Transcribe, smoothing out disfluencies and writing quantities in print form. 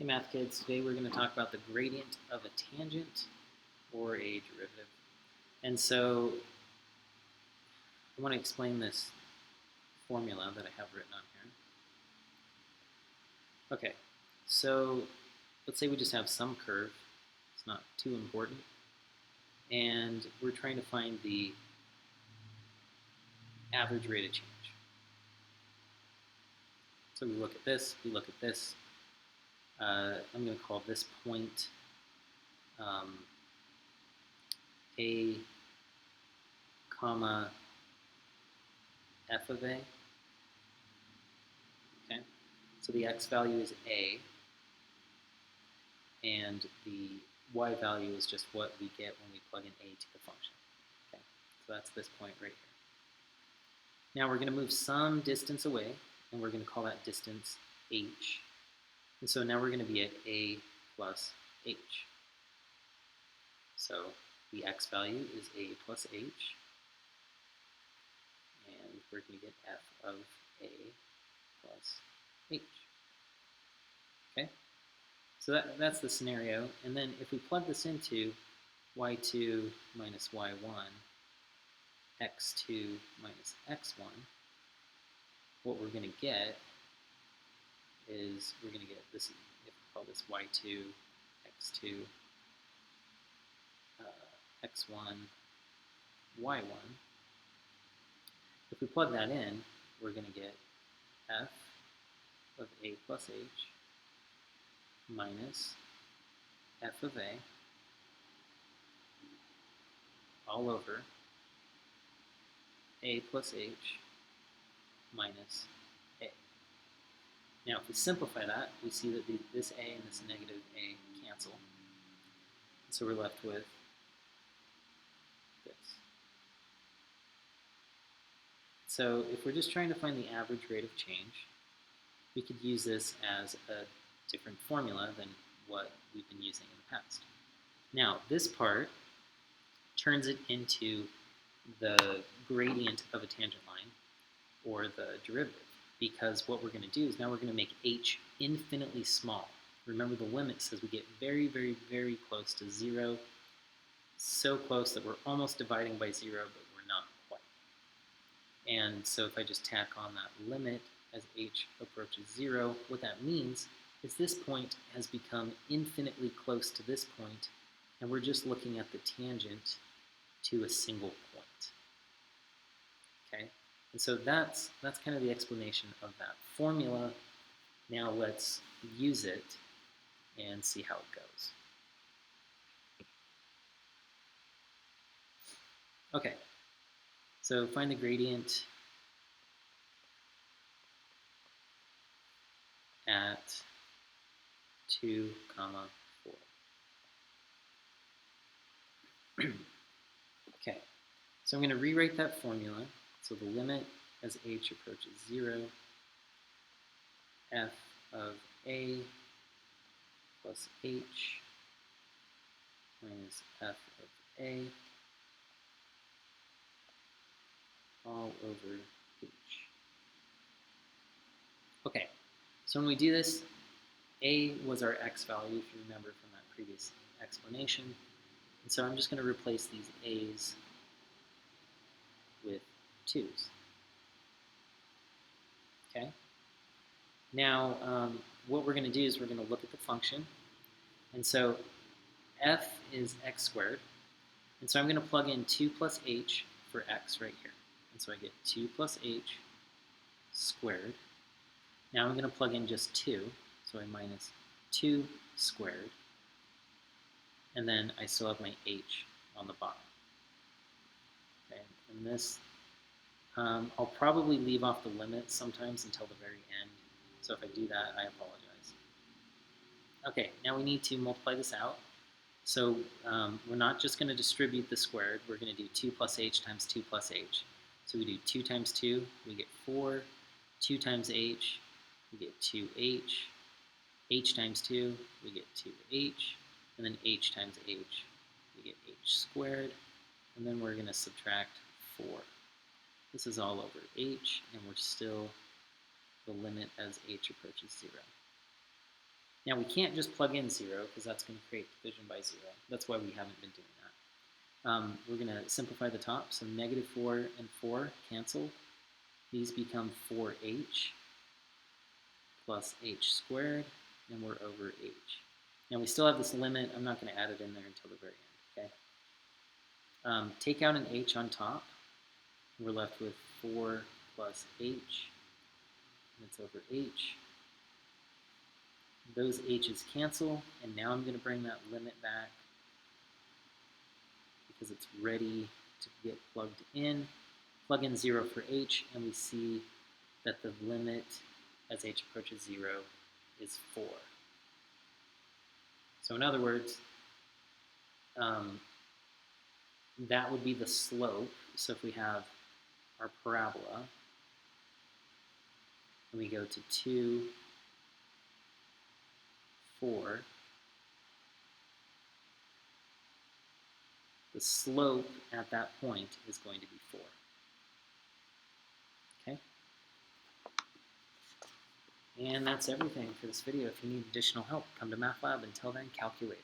Hey math kids, today we're going to talk about the gradient of a tangent or a derivative. And so I want to explain this formula that I have written on here. Okay, so let's say we just have some curve. It's not too important. And we're trying to find the average rate of change. So we look at this, we look at this. I'm going to call this point A, comma, f of A. Okay, so the x value is A, and the y value is just what we get when we plug in A to the function. Okay, so that's this point right here. Now we're going to move some distance away, and we're going to call that distance h. And so now we're going to be at A plus h. So the x value is A plus h, and we're going to get f of A plus h. Okay, so that's the scenario. And then if we plug this into y2 minus y1, x2 minus x1, what we're going to get is we're going to get this, if we call this y2, x2, x1, y1. If we plug that in, we're going to get f of A plus h minus f of A all over A plus h minus A. Now if we simplify that, we see that this A and this negative A cancel. So we're left with this. So if we're just trying to find the average rate of change, we could use this as a different formula than what we've been using in the past. Now this part turns it into the gradient of a tangent line, or the derivative, because what we're going to do is now we're going to make h infinitely small. Remember, the limit says we get very, very, very close to 0, so close that we're almost dividing by 0, but we're not quite. And so if I just tack on that limit as h approaches 0, what that means is this point has become infinitely close to this point, and we're just looking at the tangent to a single point. Okay, and so that's kind of the explanation of that formula. Now let's use it and see how it goes. Okay, so find the gradient at 2, 4. Okay, so I'm going to rewrite that formula. So the limit as h approaches 0, f of A plus h minus f of A all over h. Okay, so when we do this, A was our x value, if you remember from that previous explanation. And so I'm just going to replace these a's with 2's. Okay? Now, what we're going to do is we're going to look at the function. And so f is x squared. And so I'm going to plug in 2 plus h for x right here. And so I get 2 plus h squared. Now I'm going to plug in just 2. So I minus 2 squared. And then I still have my h on the bottom. Okay, and this, I'll probably leave off the limit sometimes until the very end. So if I do that, I apologize. Okay, now we need to multiply this out. So we're not just going to distribute the squared. We're going to do 2 plus h times 2 plus h. So we do 2 times 2, we get 4. 2 times h, we get 2h. H times 2, we get 2h. And then h times h, we get h squared. And then we're going to subtract 4. This is all over h, and we're still the limit as h approaches 0. Now we can't just plug in 0 because that's going to create division by 0. That's why we haven't been doing that. We're going to simplify the top. So negative 4 and 4 cancel. These become 4h plus h squared, and we're over h. Now we still have this limit. I'm not going to add it in there until the very end. Okay. Take out an h on top. We're left with 4 plus h, and it's over h. Those h's cancel, and now I'm going to bring that limit back because it's ready to get plugged in. Plug in 0 for h, and we see that the limit as h approaches 0 is 4. So in other words, that would be the slope. So if we have our parabola, and we go to 2, 4, the slope at that point is going to be 4. Okay? And that's everything for this video. If you need additional help, come to Math Lab. Until then, calculator.